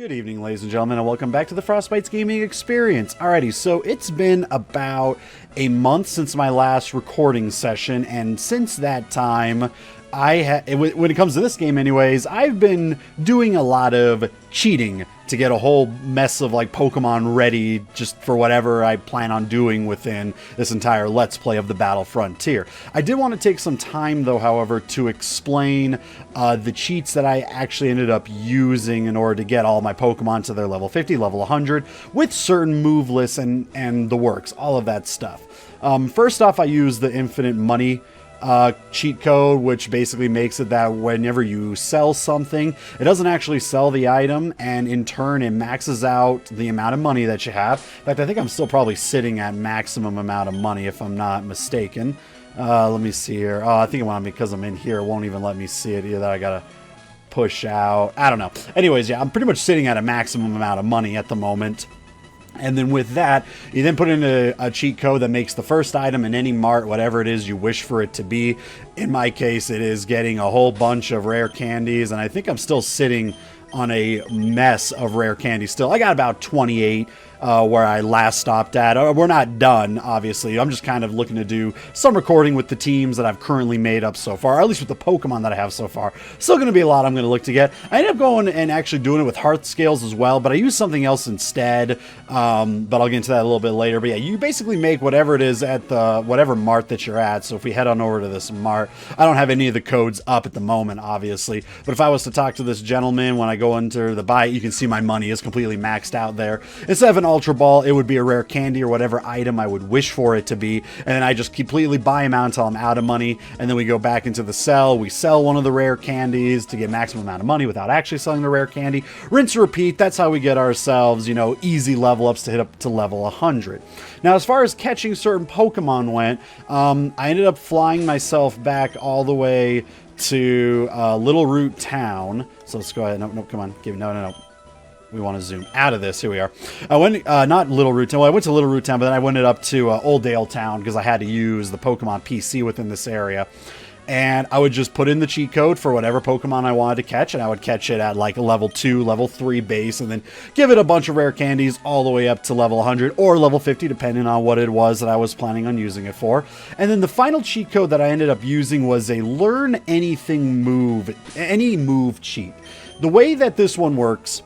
Good evening, ladies and gentlemen, and welcome back to the FrostBytez gaming experience. Alrighty, so it's been about a month since my last recording session, and since that time, when it comes to this game anyways, I've been doing a lot of cheating to get a whole mess of like Pokemon ready just for whatever I plan on doing within this entire Let's Play of the Battle Frontier. I did want to take some time though, however, to explain the cheats that I actually ended up using in order to get all my Pokemon to their level 50, level 100, with certain move lists and the works, all of that stuff. First off, I used the infinite money cheat code, which basically makes it that whenever you sell something, it doesn't actually sell the item, and in turn it maxes out the amount of money that you have. In fact, I think I'm still probably sitting at maximum amount of money if I'm not mistaken. Let me see here. Oh, I think it won't, because I'm in here, it won't even let me see it either. I gotta push out. I don't know. Anyways, yeah, I'm pretty much sitting at a maximum amount of money at the moment. And then with that, you then put in a cheat code that makes the first item in any mart, whatever it is you wish for it to be. In my case, it is getting a whole bunch of rare candies, and I think I'm still sitting on a mess of rare candies still. I got about 28 where I last stopped at. We're not done, obviously. I'm just kind of looking to do some recording with the teams that I've currently made up so far, or at least with the Pokemon that I have so far. Still going to be a lot I'm going to look to get. I ended up going and actually doing it with hearth scales as well, but I used something else instead, but I'll get into that a little bit later. But yeah, you basically make whatever it is at the whatever mart that you're at. So if we head on over to this mart, I don't have any of the codes up at the moment, obviously, but if I was to talk to this gentleman when I go into the buy, you can see my money is completely maxed out there. Instead of an Ultra Ball, it would be a rare candy or whatever item I would wish for it to be, and then I just completely buy them out until I'm out of money, and then we go back into the sell. We sell one of the rare candies to get maximum amount of money without actually selling the rare candy. Rinse and repeat. That's how we get ourselves, you know, easy level ups to hit up to level 100. Now, as far as catching certain Pokemon went, I ended up flying myself back all the way to Little Root Town. So let's go ahead. No, come on. No. We want to zoom out of this. Here we are. I went, not Little Root Town. Well, I went to Little Root Town, but then I went up to Old Dale Town because I had to use the Pokemon PC within this area. And I would just put in the cheat code for whatever Pokemon I wanted to catch, and I would catch it at like level 2, level 3 base, and then give it a bunch of rare candies all the way up to level 100 or level 50, depending on what it was that I was planning on using it for. And then the final cheat code that I ended up using was a learn anything move, any move cheat. The way that this one works,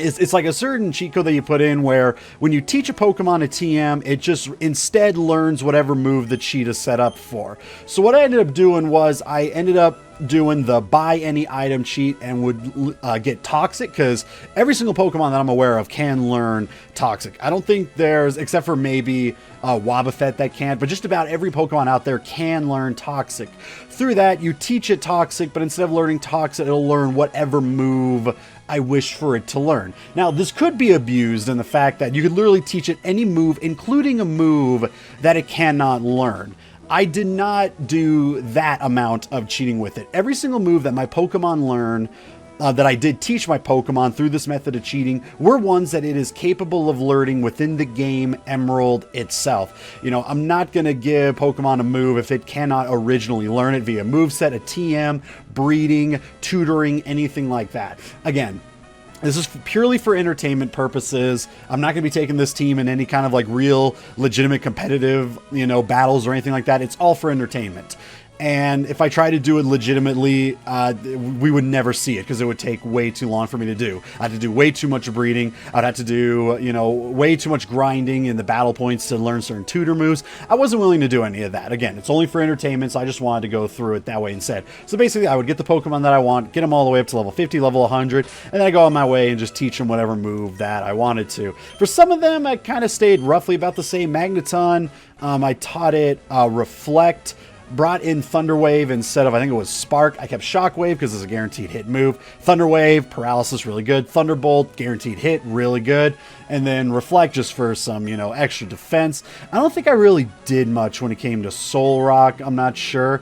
it's like a certain cheat code that you put in where when you teach a Pokemon a TM, it just instead learns whatever move the cheat is set up for. So what I ended up doing was I ended up doing the buy any item cheat and would get Toxic, because every single Pokemon that I'm aware of can learn Toxic. I don't think there's, except for maybe Wobbuffet that can't, but just about every Pokemon out there can learn Toxic. Through that, you teach it Toxic, but instead of learning Toxic, it'll learn whatever move I wish for it to learn. Now, this could be abused in the fact that you could literally teach it any move, including a move that it cannot learn. I did not do that amount of cheating with it. Every single move that my Pokemon learn, that I did teach my Pokemon through this method of cheating, were ones that it is capable of learning within the game Emerald itself. You know, I'm not going to give Pokemon a move if it cannot originally learn it via moveset, a TM, breeding, tutoring, anything like that. Again, this is purely for entertainment purposes. I'm not going to be taking this team in any kind of like real legitimate competitive, you know, battles or anything like that. It's all for entertainment. And if I try to do it legitimately, we would never see it because it would take way too long for me to do. I had to do way too much breeding. I'd have to do, you know, way too much grinding in the battle points to learn certain tutor moves. I wasn't willing to do any of that. Again, it's only for entertainment, so I just wanted to go through it that way instead. So basically, I would get the Pokemon that I want, get them all the way up to level 50, level 100, and then I go on my way and just teach them whatever move that I wanted to. For some of them, I kind of stayed roughly about the same. Magneton, I taught it Reflect, brought in Thunder Wave instead of, I think it was Spark. I kept Shock Wave because it's a guaranteed hit move. Thunder Wave, Paralysis, really good. Thunderbolt, guaranteed hit, really good. And then Reflect just for some, you know, extra defense. I don't think I really did much when it came to Soul Rock. I'm not sure.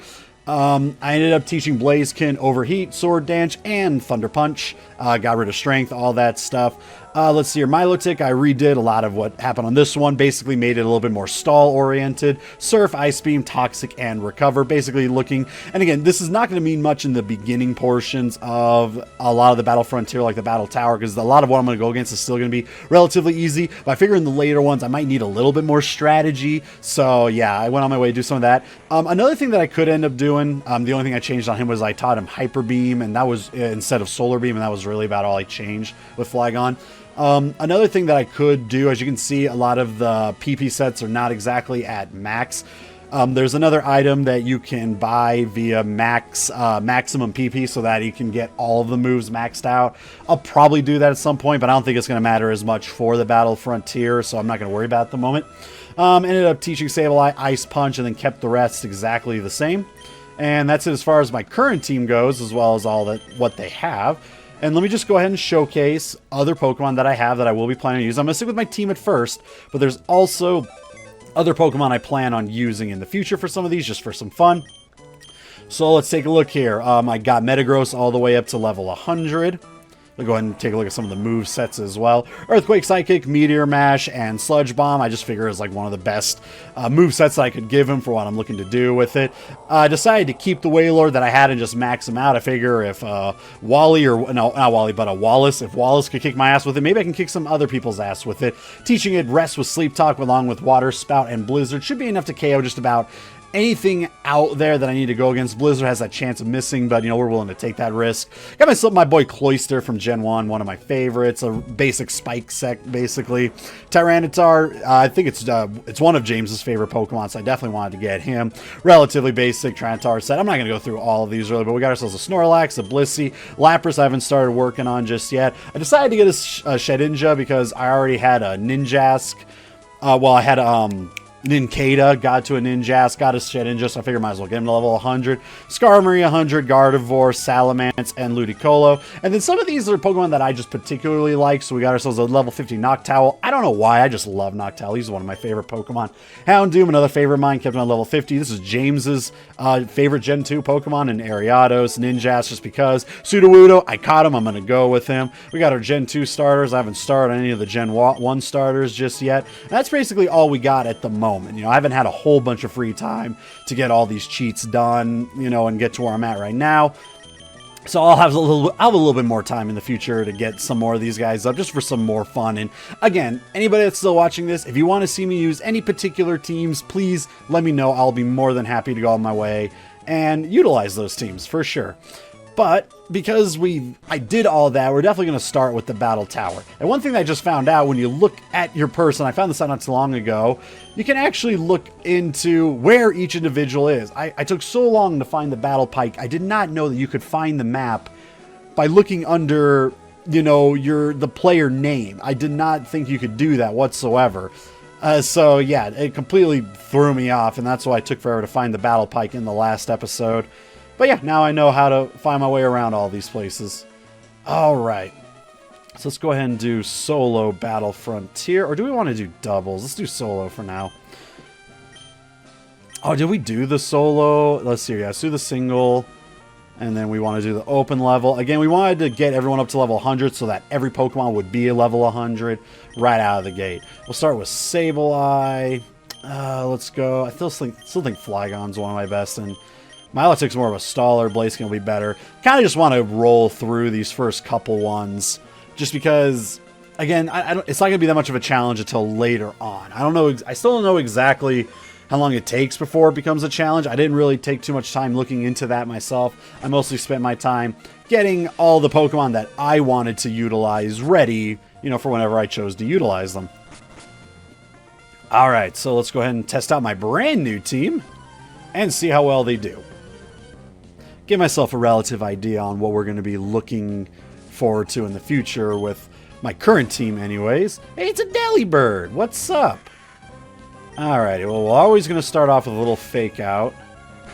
I ended up teaching Blaziken Overheat, Sword Dance, and Thunder Punch. Got rid of Strength, all that stuff. Let's see here. Milotic, I redid a lot of what happened on this one. Basically made it a little bit more stall-oriented. Surf, Ice Beam, Toxic, and Recover. Basically looking... And again, this is not going to mean much in the beginning portions of a lot of the Battle Frontier, like the Battle Tower, because a lot of what I'm going to go against is still going to be relatively easy. But I figure in the later ones, I might need a little bit more strategy. So, yeah, I went on my way to do some of that. Another thing that I could end up doing, the only thing I changed on him was I taught him Hyper Beam, and that was instead of Solar Beam, and that was really about all I changed with Flygon. Another thing that I could do, as you can see, a lot of the PP sets are not exactly at max. There's another item that you can buy via maximum PP so that you can get all of the moves maxed out. I'll probably do that at some point, but I don't think it's going to matter as much for the Battle Frontier, so I'm not going to worry about it at the moment. Ended up teaching Sableye Ice Punch and then kept the rest exactly the same. And that's it as far as my current team goes, as well as what they have. And let me just go ahead and showcase other Pokemon that I have that I will be planning to use. I'm going to stick with my team at first, but there's also other Pokemon I plan on using in the future for some of these, just for some fun. So let's take a look here. I got Metagross all the way up to level 100. We'll go ahead and take a look at some of the move sets as well. Earthquake, Psychic, Meteor Mash, and Sludge Bomb. I just figure is like one of the best move sets that I could give him for what I'm looking to do with it. I decided to keep the Wailord that I had and just max him out. I figure if Wally, or no, not Wally, but a Wallace, if Wallace could kick my ass with it, maybe I can kick some other people's ass with it. Teaching it Rest with Sleep Talk along with Water Spout and Blizzard should be enough to KO just about anything out there that I need to go against. Blizzard has that chance of missing, but, you know, we're willing to take that risk. Got myself my boy Cloyster from Gen 1, one of my favorites. A basic spike sec, basically. Tyranitar, I think it's one of James's favorite Pokemon, so I definitely wanted to get him. Relatively basic Tyranitar set. I'm not going to go through all of these really, but we got ourselves a Snorlax, a Blissey. Lapras I haven't started working on just yet. I decided to get a Shedinja because I already had a Ninjask. I had Nincada, got to a Ninjask, got a Shedinja, so I figured I might as well get him to level 100. Skarmory 100, Gardevoir, Salamence, and Ludicolo. And then some of these are Pokemon that I just particularly like, so we got ourselves a level 50 Noctowl. I don't know why, I just love Noctowl. He's one of my favorite Pokemon. Houndoom, another favorite of mine, kept him on level 50. This is James's favorite Gen 2 Pokemon, and Ariados, Ninjask, just because. Sudowoodo, I caught him, I'm going to go with him. We got our Gen 2 starters. I haven't started any of the Gen 1 starters just yet. And that's basically all we got at the moment. You know, I haven't had a whole bunch of free time to get all these cheats done, you know, and get to where I'm at right now. So I'll have a little bit more time in the future to get some more of these guys up just for some more fun. And again, anybody that's still watching this, if you want to see me use any particular teams, please let me know. I'll be more than happy to go on my way and utilize those teams for sure. But because I did all that, we're definitely going to start with the Battle Tower. And one thing that I just found out, when you look at your person, I found this out not too long ago, you can actually look into where each individual is. I took so long to find the Battle Pike, I did not know that you could find the map by looking under, you know, the player name. I did not think you could do that whatsoever. So yeah, it completely threw me off, and that's why I took forever to find the Battle Pike in the last episode. But yeah, now I know how to find my way around all these places. Alright. So let's go ahead and do solo Battle Frontier. Or do we want to do doubles? Let's do solo for now. Oh, did we do the solo? Let's see. Yeah, let's do the single. And then we want to do the open level. Again, we wanted to get everyone up to level 100 so that every Pokemon would be a level 100 right out of the gate. We'll start with Sableye. Let's go. I still think Flygon's one of my best. And Milotic's more of a staller. Blaziken will be better. Kind of just want to roll through these first couple ones, just because, again, it's not going to be that much of a challenge until later on. I don't know. I still don't know exactly how long it takes before it becomes a challenge. I didn't really take too much time looking into that myself. I mostly spent my time getting all the Pokemon that I wanted to utilize ready, you know, for whenever I chose to utilize them. All right, so let's go ahead and test out my brand new team and see how well they do. Give myself a relative idea on what we're going to be looking forward to in the future with my current team anyways. Hey, it's a Delibird. What's up? Alrighty, well, we're always going to start off with a little fake out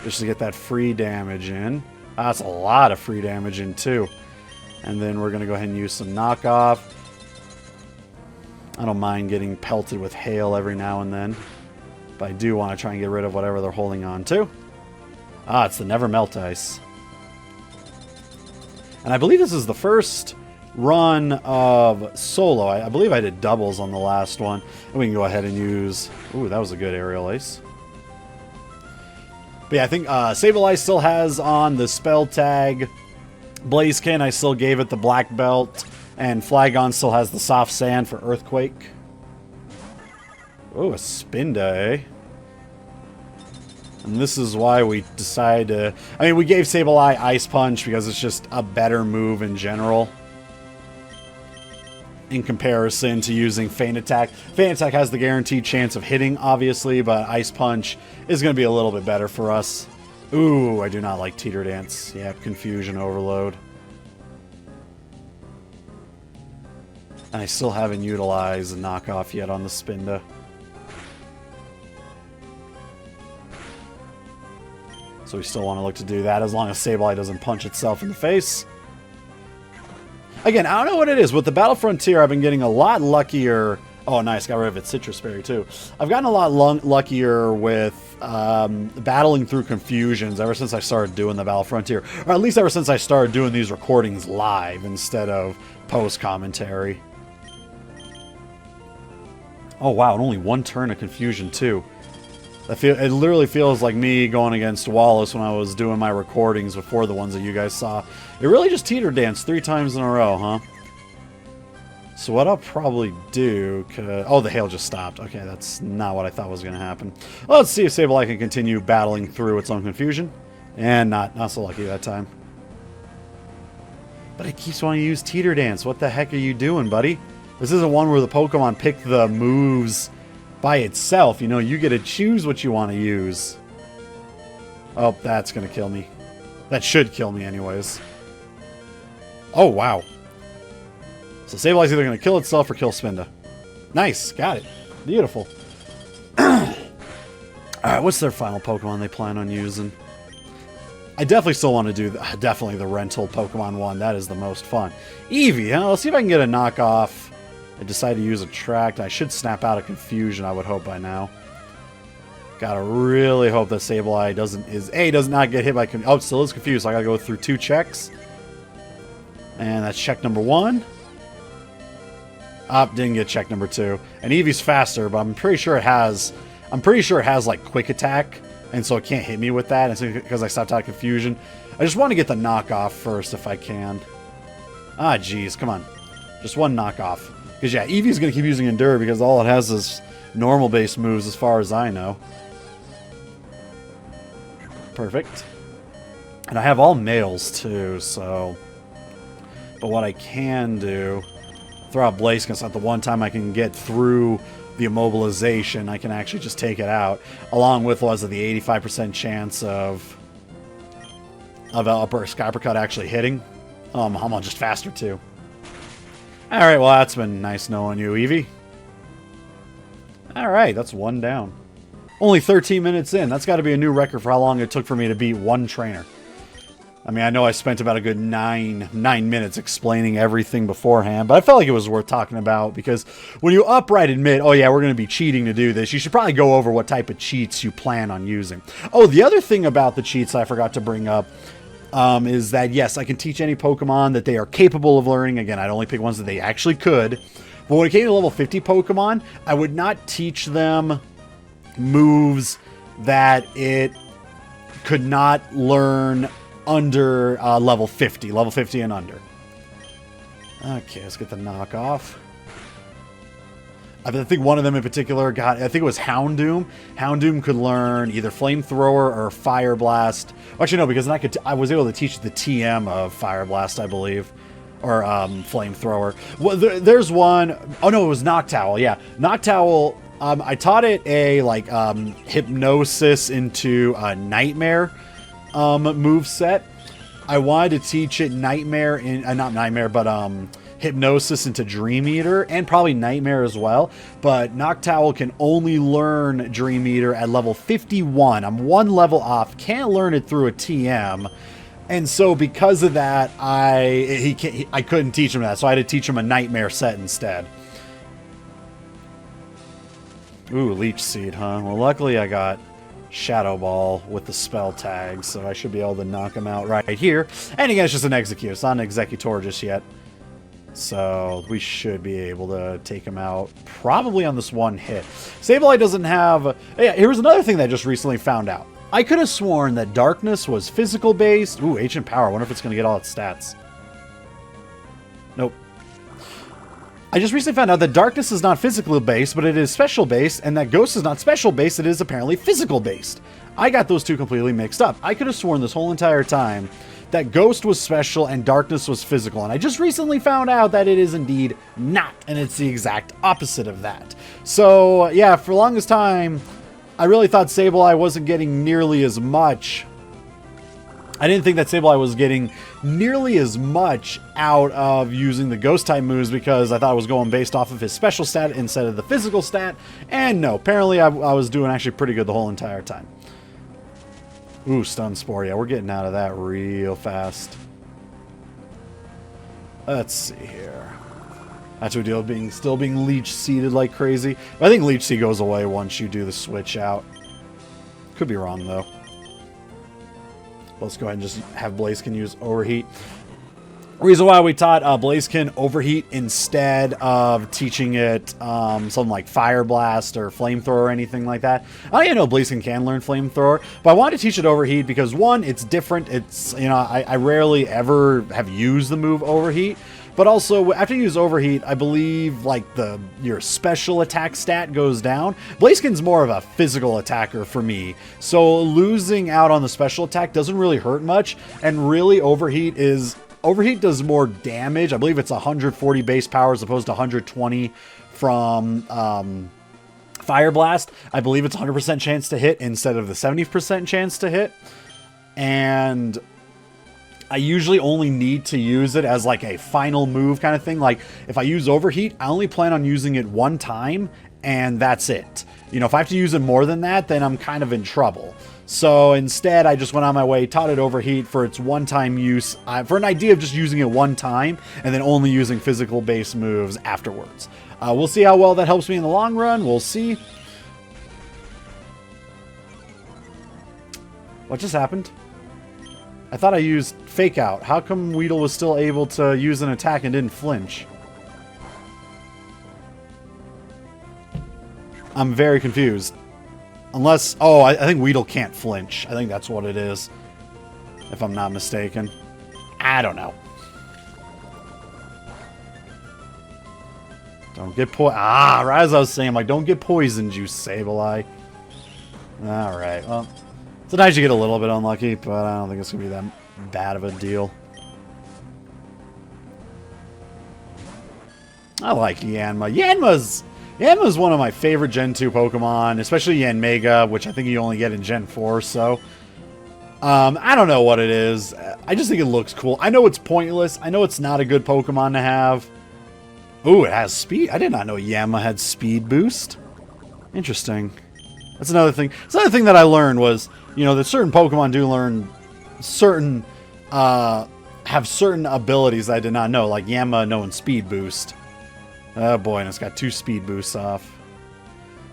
just to get that free damage in. That's a lot of free damage in too. And then we're going to go ahead and use some knockoff. I don't mind getting pelted with hail every now and then, but I do want to try and get rid of whatever they're holding on to. Ah, it's the Never Melt Ice. And I believe this is the first run of solo. I believe I did doubles on the last one. And we can go ahead and use... Ooh, that was a good aerial ice. But yeah, I think Sableye still has on the spell tag. Blaziken, I still gave it the black belt. And Flygon still has the soft sand for Earthquake. Oh, a Spinda, eh? And this is why we decided to... I mean, we gave Sableye Ice Punch because it's just a better move in general. In comparison to using Feint Attack. Feint Attack has the guaranteed chance of hitting, obviously, but Ice Punch is going to be a little bit better for us. Ooh, I do not like Teeter Dance. Yeah, Confusion Overload. And I still haven't utilized a knockoff yet on the Spinda. So we still want to look to do that as long as Sableye doesn't punch itself in the face. Again, I don't know what it is. With the Battle Frontier, I've been getting a lot luckier. Oh, nice. Got rid of its Citrus Berry, too. I've gotten a lot luckier with battling through confusions ever since I started doing the Battle Frontier. Or at least ever since I started doing these recordings live instead of post-commentary. Oh, wow. And only one turn of confusion, too. It literally feels like me going against Wallace when I was doing my recordings before the ones that you guys saw. It really just Teeter Danced 3 times in a row, huh? So what I'll probably do... Oh, the hail just stopped. Okay, that's not what I thought was going to happen. Well, let's see if Sableye can continue battling through its own confusion. And not so lucky that time. But it keeps wanting to use Teeter Dance. What the heck are you doing, buddy? This isn't one where the Pokemon pick the moves... by itself. You know, you get to choose what you want to use. Oh, that's going to kill me. That should kill me anyways. Oh, wow. So Sableye's either going to kill itself or kill Spinda. Nice. Got it. Beautiful. Alright, what's their final Pokemon they plan on using? I definitely still want to do definitely the rental Pokemon one. That is the most fun. Eevee, huh? Let's see if I can get a knockoff. I decided to use Attract. I should snap out of Confusion, I would hope by now. Gotta really hope that Sableye does not get hit by Confusion. Oh, it still is confused, so I gotta go through 2 checks. And that's check number 1. Didn't get check number 2. And Eevee's faster, but I'm pretty sure it has like Quick Attack, and so it can't hit me with that. It's because I stopped out of Confusion. I just want to get the knockoff first if I can. Ah, jeez, come on. Just one knockoff. Because, yeah, Eevee's going to keep using Endure because all it has is normal-based moves as far as I know. Perfect. And I have all males, too, so... But what I can do... Throw out Blaziken, because at the one time I can get through the immobilization, I can actually just take it out. Along with, was it the 85% chance of Upper Skypercut actually hitting? I'm just faster, too. Alright, well, that's been nice knowing you, Eevee. Alright, that's 1 down. Only 13 minutes in. That's got to be a new record for how long it took for me to beat 1 trainer. I mean, I know I spent about a good 9 minutes explaining everything beforehand, but I felt like it was worth talking about because when you upright admit, oh yeah, we're going to be cheating to do this, you should probably go over what type of cheats you plan on using. Oh, the other thing about the cheats I forgot to bring up is that, yes, I can teach any Pokemon that they are capable of learning. Again, I'd only pick ones that they actually could. But when it came to level 50 Pokemon, I would not teach them moves that it could not learn under level 50. Level 50 and under. Okay, let's get the knockoff. I think one of them in particular got... I think it was Houndoom. Houndoom could learn either Flamethrower or Fire Blast. Actually, no, because then I was able to teach the TM of Fire Blast, I believe. Or Flamethrower. Well, there's one... Oh, no, it was Noctowl. Yeah, Noctowl... I taught it a, like, Hypnosis into a Nightmare moveset. I wanted to teach it Nightmare in... not Nightmare, but... Hypnosis into Dream Eater, and probably Nightmare as well, but Noctowl can only learn Dream Eater at level 51. I'm 1 level off, can't learn it through a TM, and so because of that, I couldn't teach him that, so I had to teach him a Nightmare set instead. Ooh, Leech Seed, huh? Well, luckily I got Shadow Ball with the spell tag, so I should be able to knock him out right here. And again, it's just an Execute. It's not an Executor just yet. So we should be able to take him out probably on this one hit. Sableye doesn't have... Yeah, here's another thing that I just recently found out. I could have sworn that Darkness was physical based. Ooh, Ancient Power. I wonder if it's going to get all its stats. Nope. I just recently found out that Darkness is not physical based, but it is special based, and that Ghost is not special based, it is apparently physical based. I got those two completely mixed up. I could have sworn this whole entire time that Ghost was special and Darkness was physical, and I just recently found out that it is indeed not, and it's the exact opposite of that. So, yeah, for the longest time, I really thought Sableye wasn't getting nearly as much. I didn't think that Sableye was getting nearly as much out of using the Ghost-type moves because I thought it was going based off of his special stat instead of the physical stat. And no, apparently I was doing actually pretty good the whole entire time. Ooh, Stun Spore. Yeah, we're getting out of that real fast. Let's see here. That's what deal with still being Leech Seeded like crazy. I think Leech Seed goes away once you do the switch out. Could be wrong, though. Let's go ahead and just have Blaziken use Overheat. Reason why we taught Blaziken Overheat instead of teaching it something like Fire Blast or Flamethrower or anything like that. I don't even know Blaziken can learn Flamethrower, but I wanted to teach it Overheat because, one, it's different. It's, you know, I rarely ever have used the move Overheat. But also, after you use Overheat, I believe, like, your special attack stat goes down. Blaziken's more of a physical attacker for me. So losing out on the special attack doesn't really hurt much. And really, Overheat does more damage. I believe it's 140 base power as opposed to 120 from Fire Blast. I believe it's 100% chance to hit instead of the 70% chance to hit. And I usually only need to use it as like a final move kind of thing. Like if I use Overheat, I only plan on using it one time and that's it. You know, if I have to use it more than that, then I'm kind of in trouble. So instead, I just went on my way, taught it Overheat for its one-time use, for an idea of just using it one time and then only using physical-based moves afterwards. We'll see how well that helps me in the long run. We'll see. What just happened? I thought I used Fake Out. How come Weedle was still able to use an attack and didn't flinch? I'm very confused. Unless... Oh, I think Weedle can't flinch. I think that's what it is. If I'm not mistaken. I don't know. Don't get right as I was saying, like, don't get poisoned, you Sableye. Alright, well... Sometimes you get a little bit unlucky, but I don't think it's going to be that bad of a deal. I like Yanma. Yanma's one of my favorite Gen 2 Pokemon, especially Yanmega, which I think you only get in Gen 4, so... I don't know what it is. I just think it looks cool. I know it's pointless. I know it's not a good Pokemon to have. Ooh, it has speed. I did not know Yanma had speed boost. Interesting. That's another thing. It's another thing that I learned was, you know, that certain Pokemon do learn certain, have certain abilities that I did not know, like Yanma knowing speed boost. Oh boy, and it's got 2 speed boosts off.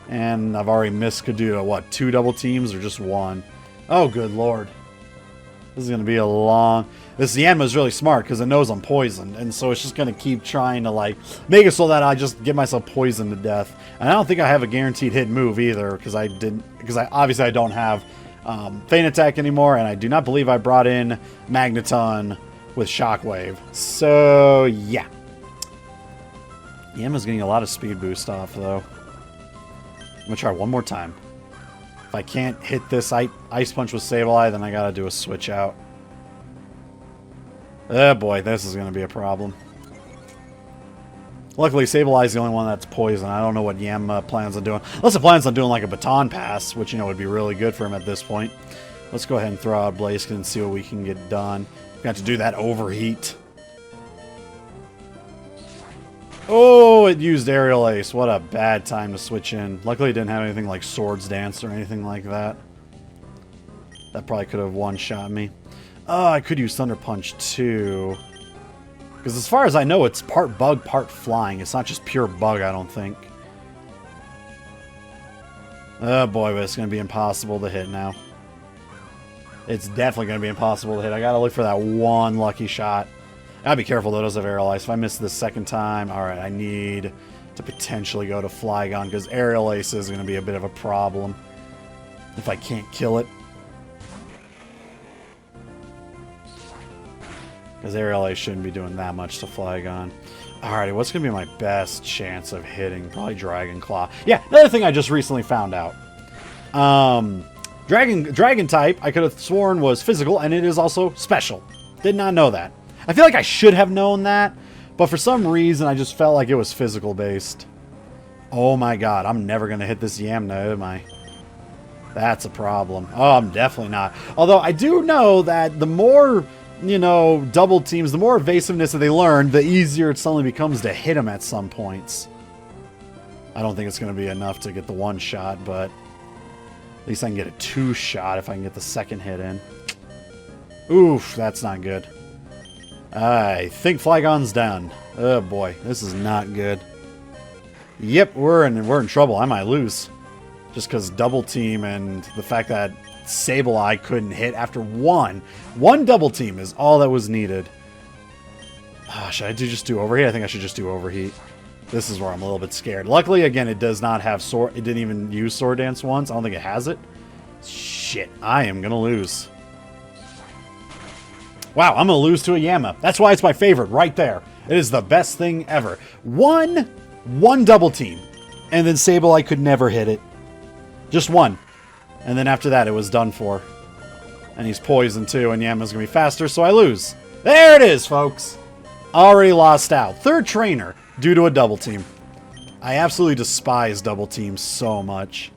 And I've already missed Kaduta, what, 2 double teams or just 1? Oh, good lord. This is going to be a long... This Yanma is really smart because it knows I'm poisoned, and so it's just going to keep trying to, like, make it so that I just get myself poisoned to death. And I don't think I have a guaranteed hit move either because obviously I don't have Feint Attack anymore, and I do not believe I brought in Magneton with Shockwave. So, yeah. Yanma's getting a lot of speed boost off, though. I'm going to try one more time. If I can't hit this Ice Punch with Sableye, then I gotta do a switch out. Oh boy, this is gonna be a problem. Luckily, Sableye's the only one that's poison. I don't know what Yanma plans on doing. Unless it plans on doing like a Baton Pass, which, you know, would be really good for him at this point. Let's go ahead and throw out Blaziken and see what we can get done. We got to do that Overheat. Oh, it used Aerial Ace. What a bad time to switch in. Luckily, it didn't have anything like Swords Dance or anything like that. That probably could have one-shot me. Oh, I could use Thunder Punch too. Because as far as I know, it's part bug, part flying. It's not just pure bug, I don't think. Oh boy, but it's going to be impossible to hit now. It's definitely going to be impossible to hit. I got to look for that one lucky shot. Gotta be careful though, those have aerial ice. If I miss this second time, alright, I need to potentially go to Flygon, because aerial ace is going to be a bit of a problem if I can't kill it. Because aerial ace shouldn't be doing that much to Flygon. Alrighty, what's going to be my best chance of hitting? Probably Dragon Claw. Yeah, another thing I just recently found out. Dragon type, I could have sworn was physical, and it is also special. Did not know that. I feel like I should have known that, but for some reason I just felt like it was physical based. Oh my god, I'm never going to hit this Yanma, am I? That's a problem. Oh, I'm definitely not. Although I do know that the more, you know, double teams, the more evasiveness that they learn, the easier it suddenly becomes to hit them at some points. I don't think it's going to be enough to get the one shot, but at least I can get a two shot if I can get the second hit in. Oof, that's not good. I think Flygon's down. Oh boy, this is not good. Yep, we're in trouble. I might lose. Just because double team and the fact that Sableye couldn't hit after one. One double team is all that was needed. Should I just do overheat? I think I should just do overheat. This is where I'm a little bit scared. Luckily, again, it does not have sword. It didn't even use Sword Dance once. I don't think it has it. Shit, I am going to lose. Wow, I'm going to lose to a Yanma. That's why it's my favorite right there. It is the best thing ever. One double team. And then Sableye could never hit it. Just one. And then after that, it was done for. And he's poisoned too, and Yanma's going to be faster, so I lose. There it is, folks. Already lost out. Third trainer due to a double team. I absolutely despise double teams so much.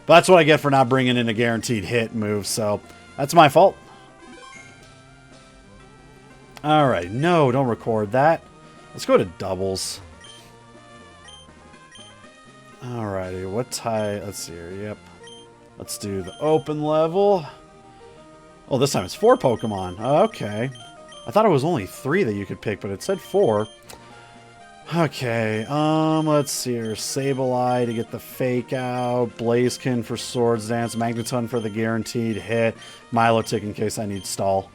But that's what I get for not bringing in a guaranteed hit move, so that's my fault. Alright, no, don't record that. Let's go to doubles. Alrighty, what type? Let's see here, yep. Let's do the open level. Oh, this time it's 4 Pokemon. Okay. I thought it was only 3 that you could pick, but it said 4. Okay, let's see here. Sableye to get the fake out. Blaziken for Swords Dance. Magneton for the guaranteed hit. Milotic in case I need stall.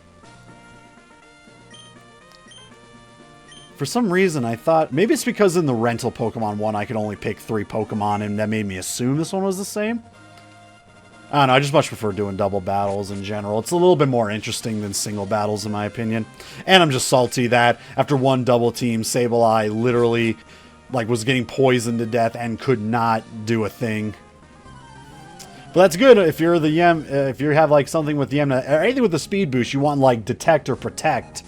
For some reason, I thought... Maybe it's because in the rental Pokemon one, I could only pick 3 Pokemon, and that made me assume this one was the same. I don't know, I just much prefer doing double battles in general. It's a little bit more interesting than single battles, in my opinion. And I'm just salty that after one double team, Sableye literally was getting poisoned to death and could not do a thing. But that's good if you're the if you have something with the Yanma, or anything with the speed boost, you want Detect or Protect.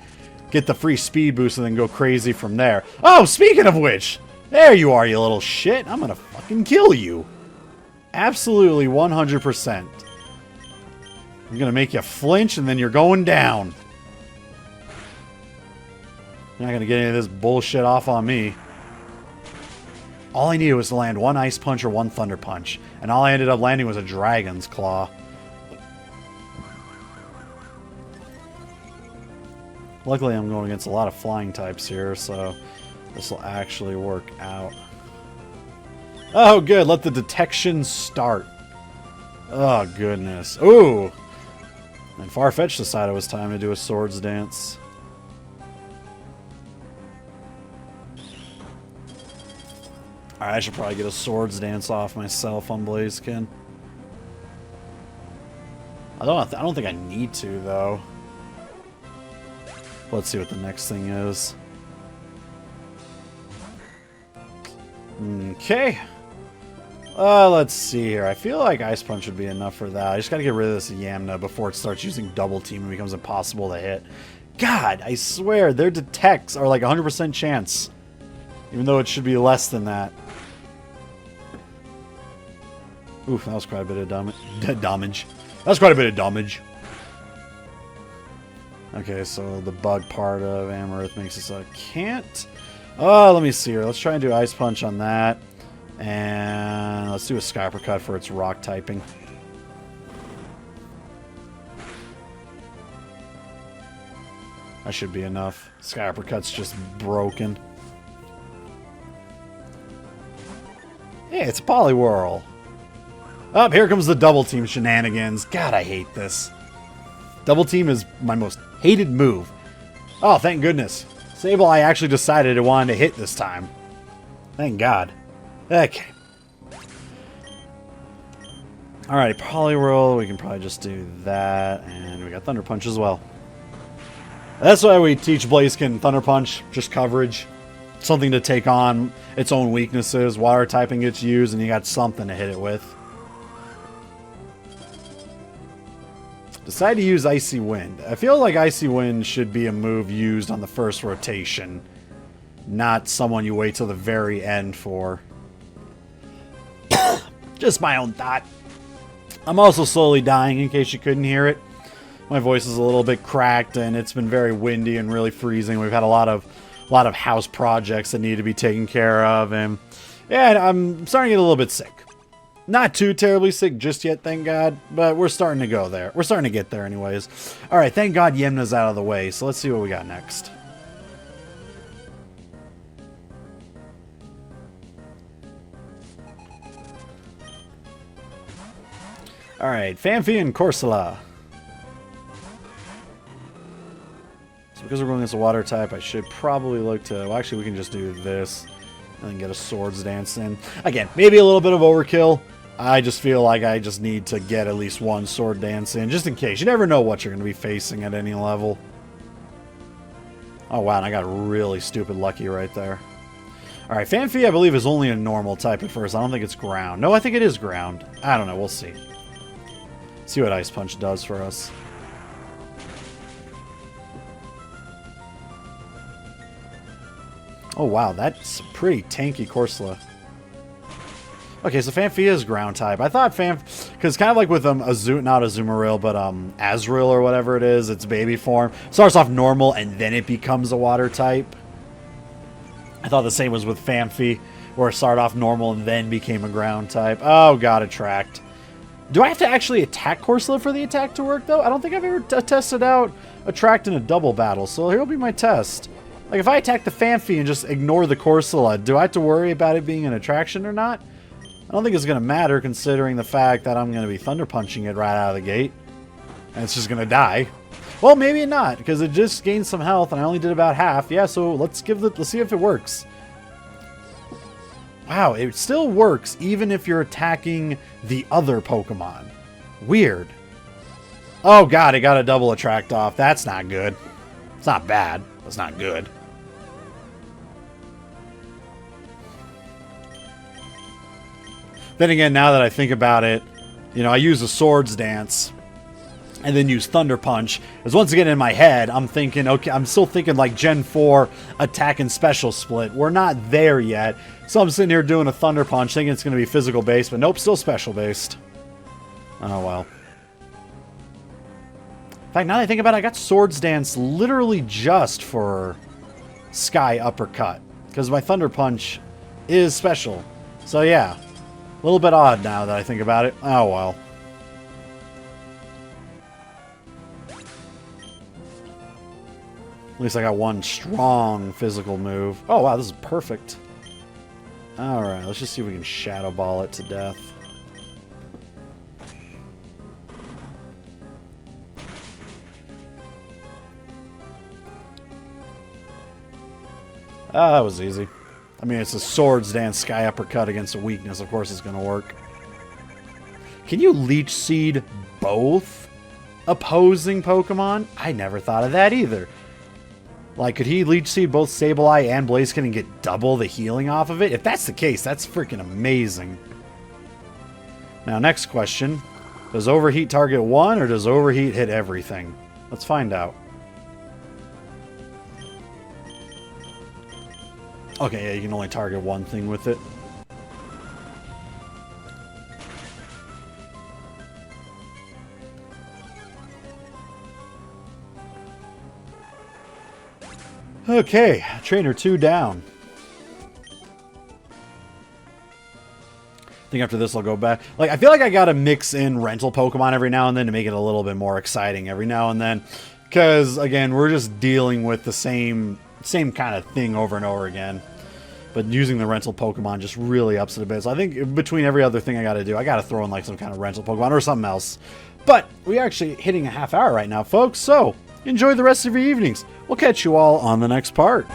Get the free speed boost and then go crazy from there. Oh, speaking of which, there you are, you little shit. I'm gonna fucking kill you. Absolutely 100%. I'm gonna make you flinch and then you're going down. You're not gonna get any of this bullshit off on me. All I needed was to land one Ice Punch or one Thunder Punch. And all I ended up landing was a Dragon's Claw. Luckily, I'm going against a lot of flying types here, so this will actually work out. Oh, good. Let the detection start. Oh, goodness. Ooh. And Farfetch'd decided it was time to do a Swords Dance. Alright, I should probably get a Swords Dance off myself on Blaziken. I don't think I need to, though. Let's see what the next thing is. Okay. Let's see here. I feel like Ice Punch would be enough for that. I just gotta get rid of this Yanma before it starts using Double Team and becomes impossible to hit. God, I swear, their detects are 100% chance. Even though it should be less than that. Oof, that was quite a bit of damage. That was quite a bit of damage. Okay, so the bug part of Amarith makes it so I can't. Oh, let me see here. Let's try and do Ice Punch on that. And let's do a Sky Uppercut for its rock typing. That should be enough. Sky Uppercut's just broken. Hey, it's a Poliwhirl. Oh, here comes the double team shenanigans. God, I hate this. Double team is my most hated move. Oh, thank goodness. Sableye actually decided it wanted to hit this time. Thank God. Okay. Alright, Poliwhirl. We can probably just do that. And we got Thunder Punch as well. That's why we teach Blaziken Thunder Punch. Just coverage. Something to take on its own weaknesses. Water typing gets used and you got something to hit it with. Decide to use Icy Wind. I feel like Icy Wind should be a move used on the first rotation. Not someone you wait till the very end for. Just my own thought. I'm also slowly dying in case you couldn't hear it. My voice is a little bit cracked and it's been very windy and really freezing. We've had a lot of house projects that need to be taken care of, and yeah, I'm starting to get a little bit sick. Not too terribly sick just yet, thank God, but we're starting to go there. We're starting to get there anyways. Alright, thank God Yanma's out of the way, so let's see what we got next. Alright, Phanpy and Corsola. So because we're going against a water type, I should probably look to... Well, actually, we can just do this and then get a Swords Dance in. Again, maybe a little bit of overkill. I just feel like I just need to get at least one Sword Dance in, just in case. You never know what you're going to be facing at any level. Oh, wow, and I got really stupid lucky right there. Alright, Phanpy, I believe, is only a normal type at first. I don't think it's ground. No, I think it is ground. I don't know. We'll see. See what Ice Punch does for us. Oh, wow, that's a pretty tanky Corsola. Okay, so Phanpy is ground type. I thought because kind of like with not Azumarill, but Azurill or whatever it is, its baby form, starts off normal and then it becomes a water type. I thought the same was with Phanpy, where it started off normal and then became a ground type. Oh, God, Attract. Do I have to actually attack Corsola for the attack to work, though? I don't think I've ever tested out Attract in a double battle, so here will be my test. Like, if I attack the Phanpy and just ignore the Corsola, do I have to worry about it being an attraction or not? I don't think it's going to matter, considering the fact that I'm going to be Thunder Punching it right out of the gate. And it's just going to die. Well, maybe not, because it just gained some health, and I only did about half. Yeah, so let's see if it works. Wow, it still works, even if you're attacking the other Pokemon. Weird. Oh, God, it got a double attract off. That's not good. It's not bad. It's not good. Then again, now that I think about it, you know, I use a Swords Dance and then use Thunder Punch. Because once again in my head, I'm thinking, okay, I'm still thinking like Gen 4 attack and special split. We're not there yet. So I'm sitting here doing a Thunder Punch thinking it's going to be physical based, but nope, still special based. Oh, well. In fact, now that I think about it, I got Swords Dance literally just for Sky Uppercut. Because my Thunder Punch is special. So yeah. A little bit odd now that I think about it. Oh, well. At least I got one strong physical move. Oh, wow, this is perfect. Alright, let's just see if we can Shadow Ball it to death. Ah, that was easy. I mean, it's a Swords Dance Sky Uppercut against a weakness. Of course it's going to work. Can you Leech Seed both opposing Pokemon? I never thought of that either. Like, could he Leech Seed both Sableye and Blaziken and get double the healing off of it? If that's the case, that's freaking amazing. Now, next question. Does Overheat target one, or does Overheat hit everything? Let's find out. Okay, yeah, you can only target one thing with it. Okay, Trainer 2 down. I think after this I'll go back. Like, I feel like I gotta mix in rental Pokemon every now and then to make it a little bit more exciting every now and then. Because, again, we're just dealing with the same kind of thing over and over again. but using the rental Pokemon just really ups it a bit. So I think between every other thing I got to do, I got to throw in like some kind of rental Pokemon or something else. But we're actually hitting a half hour right now, folks, so enjoy the rest of your evenings. We'll catch you all on the next part.